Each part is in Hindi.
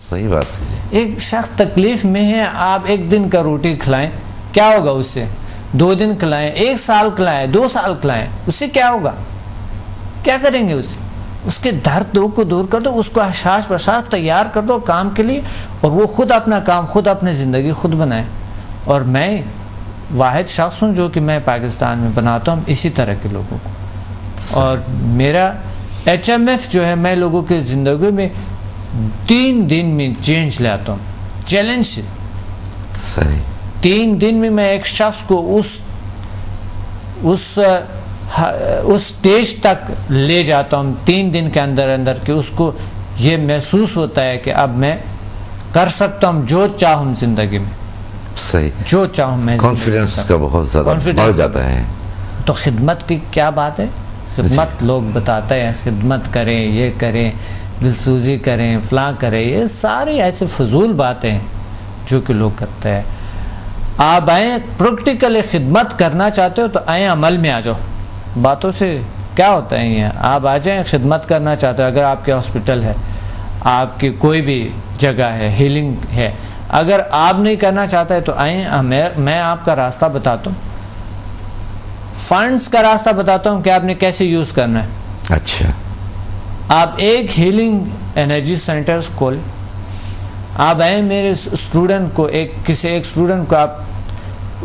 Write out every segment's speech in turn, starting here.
सही बात है। एक शख्स तकलीफ में है, आप एक दिन का रोटी खिलाएं, क्या होगा उससे? 2 दिन खिलाएं, 1 साल खिलाएं, 2 साल खिलाएं, उससे क्या होगा? क्या करेंगे उससे? उसके दर्द को दूर कर दो, उसको एहसास प्रसास तैयार कर दो काम के लिए, और वो खुद अपना काम, खुद अपनी ज़िंदगी खुद बनाए। और मैं वाहिद शख्स हूँ जो कि मैं पाकिस्तान में बनाता हूँ इसी तरह के लोगों को। और मेरा HMF जो है, मैं लोगों की ज़िंदगी में 3 दिन में चेंज लाता हूँ, चैलेंज से। सही। 3 दिन में मैं एक शख्स को उस स्टेज तक ले जाता हूँ 3 दिन के अंदर अंदर, कि उसको ये महसूस होता है कि अब मैं कर सकता हूँ जो चाहूँ जिंदगी में। सही। जो चाहूँ मैं। कॉन्फिडेंस का बहुत ज़्यादा बढ़ जाता है। तो खिदमत की क्या बात है? खिदमत लोग बताते हैं, खिदमत करें, ये करें, दिलसूजी करें, फलां करें, ये सारी ऐसे फजूल बातें हैं जो कि लोग करते हैं। आप आए प्रैक्टिकली खिदमत करना चाहते हो तो आए, अमल में आ जाओ। बातों से क्या होता है? ये आप आ जाएं, खिदमत करना चाहते हो। अगर आपके हॉस्पिटल है, आपकी कोई भी जगह है, हीलिंग है, अगर आप नहीं करना चाहते तो आए, मैं आपका रास्ता बताता हूँ, फंड्स का रास्ता बताता हूँ कि आपने कैसे यूज़ करना है। अच्छा। आप एक हीलिंग एनर्जी सेंटर्स खोल, आप आए, मेरे स्टूडेंट को, किसी एक स्टूडेंट को आप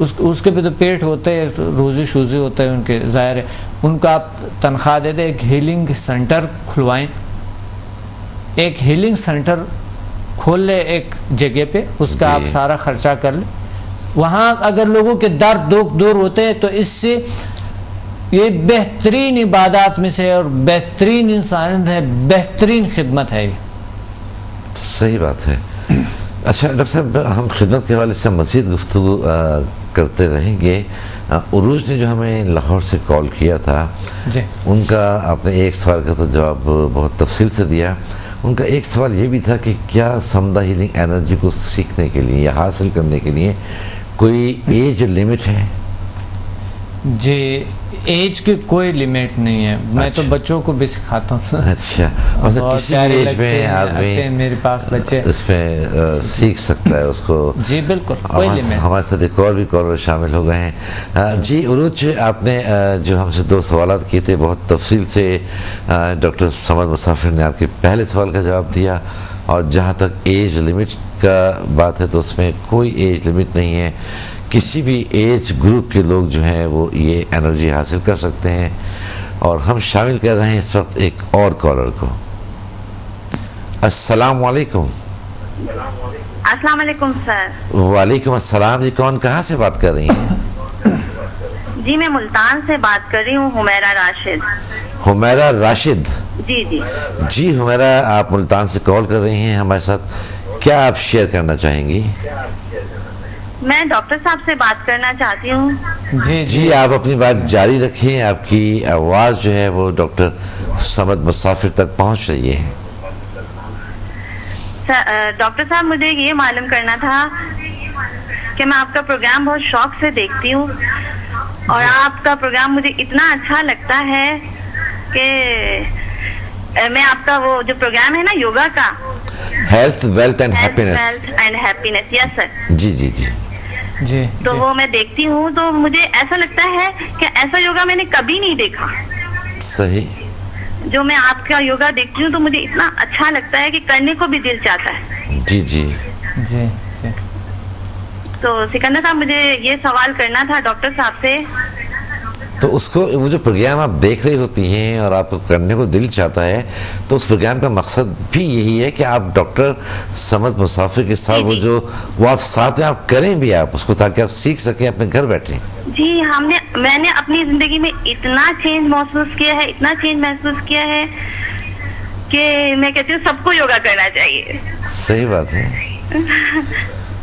उसके पे तो पेट होते हैं, रोज़ी शूज़ी होते हैं उनके, ज़ाहिर है, उनको आप तनख्वाह दे दें, एक हीलिंग सेंटर खुलवाएं, एक हीलिंग सेंटर खोल ले एक जगह पे, उसका आप सारा खर्चा कर ले। वहाँ अगर लोगों के दर्द दुख दूर होते हैं तो इससे ये बेहतरीन इबादत में से और बेहतरीन इंसानियत है, बेहतरीन खिदमत है ये। सही बात है। अच्छा डॉक्टर साहब, हम खिदमत के हवाले से मज़ीद गुफ्तगू करते रहेंगे। उरूज ने जो हमें लाहौर से कॉल किया था जी, उनका आपने एक सवाल का तो जवाब बहुत तफसील से दिया। उनका एक सवाल ये भी था कि क्या समदा हीलिंग एनर्जी को सीखने के लिए या हासिल करने के लिए कोई एज लिमिट है? जी, एज की कोई लिमिट नहीं है। मैं तो बच्चों को भी सिखाता हूँ। अच्छा, मतलब किसी भी एज में आदमी मेरे पास बच्चे इसमें सीख सकता है उसको। जी बिल्कुल, कोई लिमिट। हमारे साथ एक और भी कॉलर शामिल हो गए हैं। जी उरूज, आपने जो हमसे 2 सवाल किए थे बहुत तफसील से डॉक्टर समद मुसाफिर ने आपके पहले सवाल का जवाब दिया, और जहाँ तक एज लिमिट का बात है तो उसमें कोई एज लिमिट नहीं है। किसी भी एज ग्रुप के लोग जो हैं वो ये एनर्जी हासिल कर सकते हैं। और हम शामिल कर रहे हैं इस वक्त एक और कॉलर को। अस्सलाम वालेकुम। अस्सलाम वालेकुम सर। वालेकुम अस्सलाम जी, कौन कहाँ से बात कर रही हैं? जी मैं मुल्तान से बात कर रही हूँ, हुमैरा राशिद। हुमैरा राशिद? जी जी जी हुमैरा, आप मुल्तान से कॉल कर रही हैं हमारे साथ, क्या आप शेयर करना चाहेंगी? मैं डॉक्टर साहब से बात करना चाहती हूँ। जी जी आप अपनी बात जारी रखें, आपकी आवाज़ जो है वो डॉक्टर समद मुसाफिर तक पहुँच रही है। डॉक्टर साहब, मुझे ये मालूम करना था कि मैं आपका प्रोग्राम बहुत शौक से देखती हूँ, और आपका प्रोग्राम मुझे इतना अच्छा लगता है कि मैं आपका वो जो प्रोग्राम है ना योगा का, health wealth and happiness, yes sir. जी जी जी जी, तो वो मैं देखती हूँ तो मुझे ऐसा लगता है कि ऐसा योगा मैंने कभी नहीं देखा। सही। जो मैं आपका योगा देखती हूँ तो मुझे इतना अच्छा लगता है कि करने को भी दिल चाहता है। जी जी जी जी। तो सिकंदर साहब, मुझे ये सवाल करना था डॉक्टर साहब से। तो उसको, वो जो प्रोग्राम आप देख रही होती हैं और आपको करने को दिल चाहता है, तो उस प्रोग्राम का मकसद भी यही है कि आप डॉक्टर समद मुसाफिर के साथ वो आप साथ में आप करें भी आप उसको, ताकि आप सीख सकें अपने घर बैठे। जी, मैंने अपनी जिंदगी में इतना चेंज महसूस किया है, इतना चेंज महसूस किया है कि मैं कहती हूँ सबको योगा करना चाहिए। सही बात है।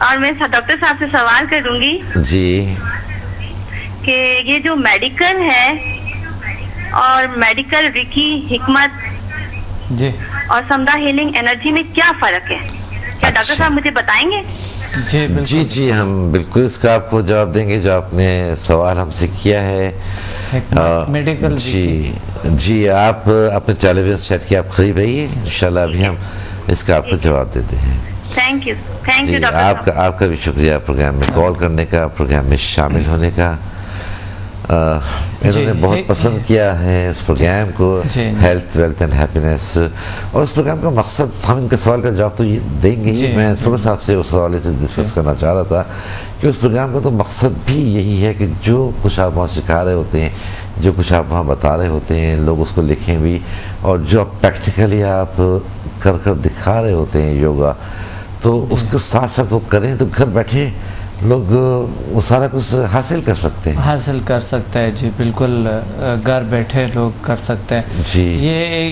और मैं डॉक्टर साहब से सवाल करूंगी जी कि ये जो मेडिकल है और मेडिकल रिकी हिकमत जी और समदा हीलिंग एनर्जी में क्या फर्क है, क्या डॉक्टर साहब मुझे बताएंगे? जी बिल्कुल। जी जी, हम बिल्कुल इसका आपको जवाब देंगे जो आपने सवाल हमसे किया है। मेडिकल जी जी, आप अपने टेलीविजन सेट के आप करीब रहिए, इंशाल्लाह अभी हम इसका आपको जवाब देते हैं। थैंक यू जी, डॉक्टर। आपका भी शुक्रिया प्रोग्राम में कॉल करने का, प्रोग्राम में शामिल होने का। इन्होंने बहुत पसंद किया है उस प्रोग्राम को, हेल्थ वेल्थ एंड हैप्पीनेस। और उस प्रोग्राम का मकसद, हम इनके सवाल का जवाब तो ये देंगे ही। मैं थोड़ा सा आपसे उस हवाले से डिस्कस करना चाह रहा था कि उस प्रोग्राम का तो मकसद भी यही है कि जो कुछ आप वहाँ सिखा रहे होते हैं, जो कुछ आप वहाँ बता रहे होते हैं, लोग उसको लिखें भी, और जो आप प्रैक्टिकली आप कर कर दिखा रहे होते हैं योगा, तो उसके साथ साथ वो करें तो घर बैठे लोग वो सारा कुछ हासिल कर सकते हैं। हासिल कर सकते हैं जी, बिल्कुल घर बैठे लोग कर सकते हैं जी।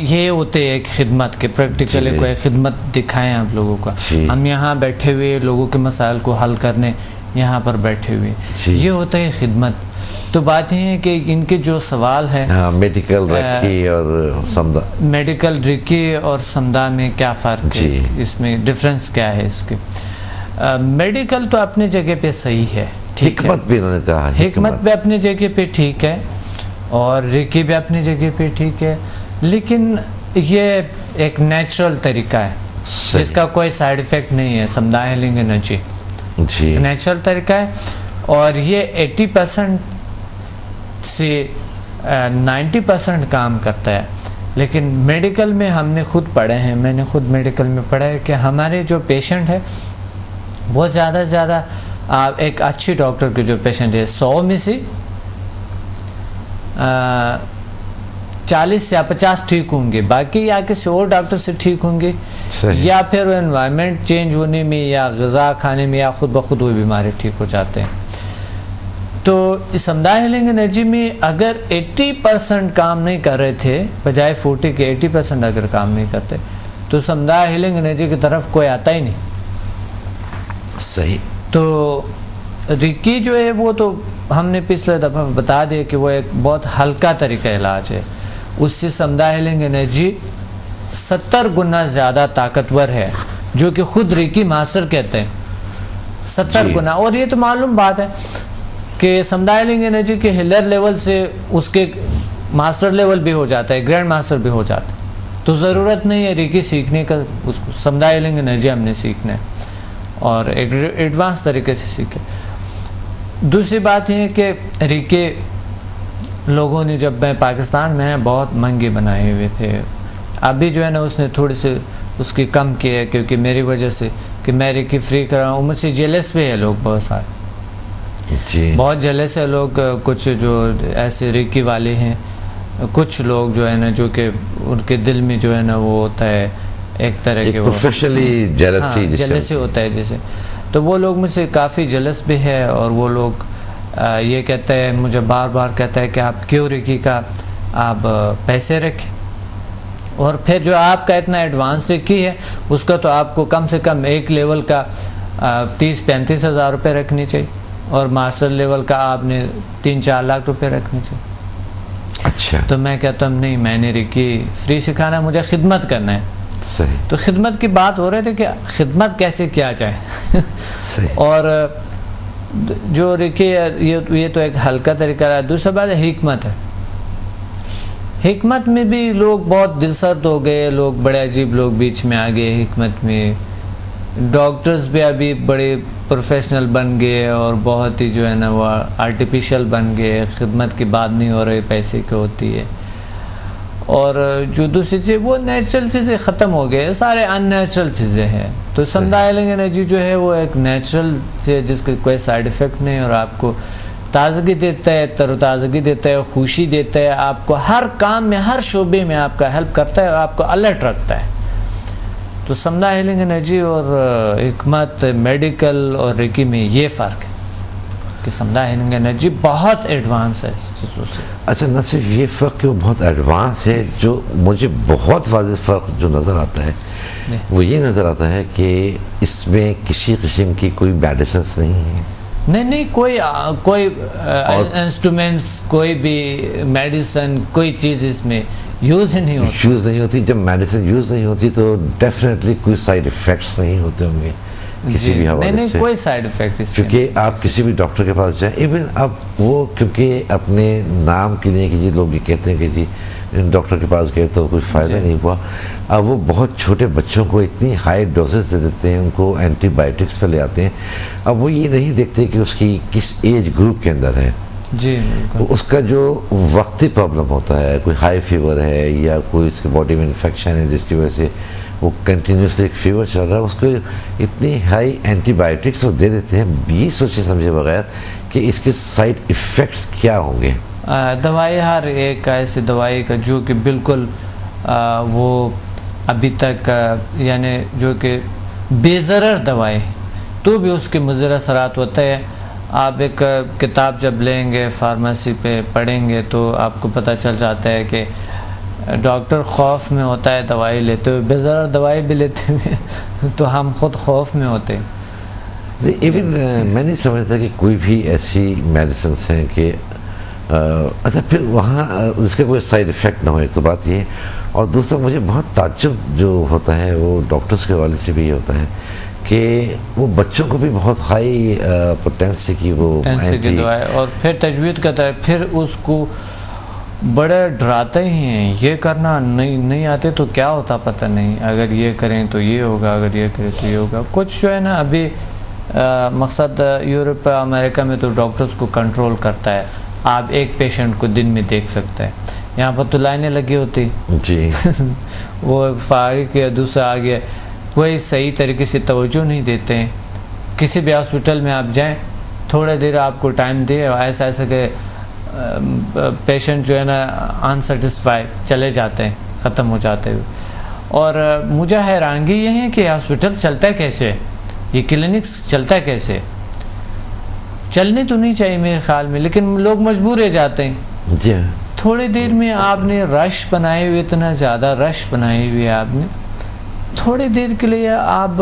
ये होते हैं एक खिदमत के, प्रैक्टिकली कोई खिदमत दिखाएं आप लोगों को। हम यहाँ बैठे हुए लोगों के मसाइल को हल करने यहाँ पर बैठे हुए, ये होता है खिदमत। तो बात ये है कि इनके जो सवाल है, मेडिकल रिकी और समदा, मेडिकल रिकी और समदा में क्या फ़र्क है, इसमें डिफरेंस क्या है इसके? मेडिकल तो अपनी जगह पे सही है, ठीक है, हिकमत भी उन्होंने कहा, हिकमत भी अपनी जगह पे ठीक है और रिकी भी अपनी जगह पे ठीक है, लेकिन ये एक नेचुरल तरीका है जिसका कोई साइड इफ़ेक्ट नहीं है। समदा हीलिंग एनर्जी जी नेचुरल तरीका है और ये 80% से 90% काम करता है। लेकिन मेडिकल में हमने खुद पढ़े हैं, मैंने खुद मेडिकल में पढ़ा है कि हमारे जो पेशेंट है वो ज़्यादा से ज़्यादा एक अच्छी डॉक्टर के जो पेशेंट है 100 में से 40 या 50 ठीक होंगे, बाकी या किसी और डॉक्टर से ठीक होंगे, या फिर एनवायरनमेंट चेंज होने में या ग़िज़ा खाने में या खुद ब खुद वो बीमारी ठीक हो जाते हैं। तो समदा हीलिंग एनर्जी में अगर 80% काम नहीं कर रहे थे, बजाय 40 के 80% अगर काम नहीं करते, तो समदा हीलिंग एनर्जी की तरफ कोई आता ही नहीं। सही। तो रिकी जो है वो तो हमने पिछले दफ़ा बता दिया कि वो एक बहुत हल्का तरीका इलाज है, उससे समदा हीलिंग एनर्जी 70 गुना ज़्यादा ताकतवर है, जो कि खुद रिकी मास्टर कहते हैं 70 गुना। और ये तो मालूम बात है कि समदा हीलिंग एनर्जी के हीलर लेवल से उसके मास्टर लेवल भी हो जाता है, ग्रैंड मास्टर भी हो जाता है। तो ज़रूरत नहीं है रिकी सीखने का, उसको समदा हीलिंग एनर्जी हमने सीखना है और एक एडवांस तरीके से सीखे। दूसरी बात यह है कि रिकी लोगों ने, जब मैं पाकिस्तान में बहुत महंगे बनाए हुए थे, अभी जो है ना उसने थोड़ी सी उसकी कम की है, क्योंकि मेरी वजह से कि मैं रिकी फ्री कर रहा हूँ। मुझसे जेलस भी है लोग, बहुत सारे जी, बहुत जेलस है लोग। कुछ जो ऐसे रिकी वाले हैं, कुछ लोग जो है ना, जो कि उनके दिल में जो है ना वो होता है एक तरह के प्रोफेशनली जेलसी होता है जैसे, तो वो लोग मुझसे काफ़ी जेलस भी है। और वो लोग ये कहते हैं, मुझे बार बार कहता है कि आप क्यों रिकी का आप पैसे रखें, और फिर जो आपका इतना एडवांस रिकी है उसका तो आपको कम से कम एक लेवल का 30-35 हज़ार रुपये रखनी चाहिए, और मास्टर लेवल का आपने 3-4 लाख रुपए रखने चाहिए। अच्छा। तो मैं कहता हूँ नहीं, मैंने रिकी फ्री सिखाना, मुझे खिदमत करना है। सही। तो खिदमत की बात हो रही थी कि खिदमत कैसे किया जाए। सही। और जो रिकी ये तो एक हल्का तरीका है। दूसरा बात है हिकमत है। हिकमत में भी लोग बहुत दिलसर्द हो गए, लोग बड़े अजीब लोग बीच में आ गए हिकमत में। डॉक्टर्स भी अभी बड़े प्रोफेशनल बन गए और बहुत ही जो है ना वो आर्टिफिशियल बन गए, खिदमत की बात नहीं हो रही, पैसे की होती है। और जो दूसरी चीज़ वो नेचुरल चीज़ें ख़त्म हो गए, सारे अननेचुरल चीज़ें हैं। तो समदा हीलिंग एनर्जी जो है वो एक नेचुरल से, जिसका कोई साइड इफ़ेक्ट नहीं, और आपको ताज़गी देता है, तरोताज़गी देता है, खुशी देता है, आपको हर काम में, हर शोबे में आपका हेल्प करता है और आपको अलर्ट रखता है। तो समदा हीलिंग एनर्जी और हिकमत, मेडिकल और रिकी में ये फ़र्क है कि समदा हीलिंग एनर्जी बहुत एडवांस है इस चीज़ों से। अच्छा, न सिर्फ ये फ़र्क कि वो बहुत एडवांस है, जो मुझे बहुत वाज़ेह फ़र्क जो नज़र आता है वो ये नज़र आता है कि इसमें किसी किस्म की कोई मेडिसिन्स नहीं है। नहीं, कोई इंस्ट्रूमेंट्स, कोई भी मेडिसिन, कोई चीज़ इसमें यूज़ ही नहीं होती। जब मेडिसिन यूज़ नहीं होती तो डेफिनेटली कोई साइड इफ़ेक्ट्स नहीं होते होंगे किसी भी हवाले से। कोई साइड इफ़ेक्ट इसके, क्योंकि आप किसी भी डॉक्टर के पास जाएं, इवन अब वो क्योंकि अपने नाम के लिए कि जी लोग ये कहते हैं कि जी डॉक्टर के पास गए तो कुछ फ़ायदा नहीं हुआ। अब वो बहुत छोटे बच्चों को इतनी हाई डोजेस दे देते हैं, उनको एंटीबायोटिक्स पे ले आते हैं। अब वो ये नहीं देखते कि उसकी किस एज ग्रुप के अंदर है जी, तो उसका जो वक्ती प्रॉब्लम होता है, कोई हाई फीवर है या कोई उसके बॉडी में इन्फेक्शन है जिसकी वजह से वो कंटिन्यूसली एक फीवर चल रहा है, उसको इतनी हाई एंटीबायोटिक्स वो दे देते हैं ये सोचे समझे बगैर कि इसके साइड इफ़ेक्ट्स क्या होंगे। दवाई हर एक ऐसी दवाई का जो कि बिल्कुल वो अभी तक यानी जो कि बेज़रर दवाई तो भी उसके मुज़र असरात होते हैं। आप एक किताब जब लेंगे फार्मेसी पे पढ़ेंगे तो आपको पता चल जाता है कि डॉक्टर खौफ में होता है दवाई लेते हुए, बेज़रर दवाई भी लेते हुए तो हम खुद खौफ में होते हैं। इवन मैं नहीं समझता कि कोई भी ऐसी मेडिसिन हैं कि अच्छा फिर वहाँ उसके कोई साइड इफ़ेक्ट ना हो, एक तो बात ये। और दूसरा मुझे बहुत ताज्जुब जो होता है वो डॉक्टर्स के हवाले से भी होता है कि वो बच्चों को भी बहुत हाई पोटेंसी की वो की दवाई और फिर तजवीज़ करता है, फिर उसको बड़े डराते ही हैं, ये करना नहीं आते तो क्या होता पता नहीं, अगर ये करें तो ये होगा, अगर ये करें तो ये होगा। कुछ जो है ना अभी मकसद यूरोप अमेरिका में तो डॉक्टर्स को कंट्रोल करता है, आप एक पेशेंट को दिन में देख सकते हैं। यहाँ पर तो लाइनें लगी होती जी वो फारिग के दूसरा आ गया, वही सही तरीके से तवज्जो नहीं देते हैं। किसी भी हॉस्पिटल में आप जाएं, थोड़ा देर आपको टाइम दे, ऐसा ऐसा कि पेशेंट जो है ना अनसेटिस्फाइड चले जाते हैं, ख़त्म हो जाते हैं। और मुझे हैरानगी ये है कि हॉस्पिटल चलता है कैसे, ये क्लिनिक्स चलता है कैसे। चलने तो नहीं चाहिए मेरे ख्याल में, लेकिन लोग मजबूर हो जाते हैं। जी थोड़ी देर में आपने रश बनाए हुए, इतना ज़्यादा रश बनाए हुए आपने, थोड़ी देर के लिए आप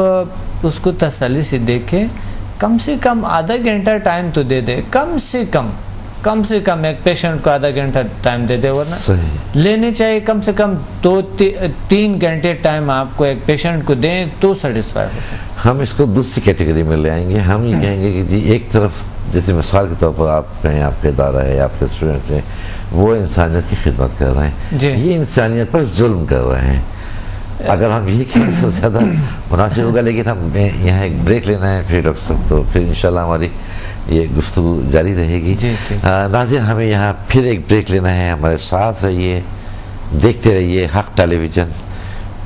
उसको तसल्ली से देखें, कम से कम आधा घंटा टाइम तो दे दे, कम से कम एक पेशेंट को आधा घंटा टाइम दे दे, वरना लेने चाहिए कम से कम 2-3 घंटे टाइम आपको एक पेशेंट को दें तो सेटिस्फाई हो सकते। हम इसको दूसरी कैटेगरी में ले आएंगे। हम ये कहेंगे कि जी एक तरफ जैसे मिसाल के तौर पर आप कहें आपके इदारा है, आपके स्टूडेंट्स हैं, वो इंसानियत की खिदमत कर रहे हैं, ये इंसानियत पर जुल्म कर रहे हैं। अगर हम ये कहें तो ज़्यादा मुनासिब होगा। लेकिन हम यहाँ एक ब्रेक लेना है फिर डॉक्टर साहब, तो फिर इंशाल्लाह हमारी ये गुफ्तगू जारी रहेगी। नाज़रीन हमें यहाँ फिर एक ब्रेक लेना है, हमारे साथ रहिए, देखते रहिए हक़ टेलीविज़न।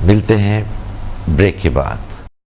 मिलते हैं ब्रेक के बाद।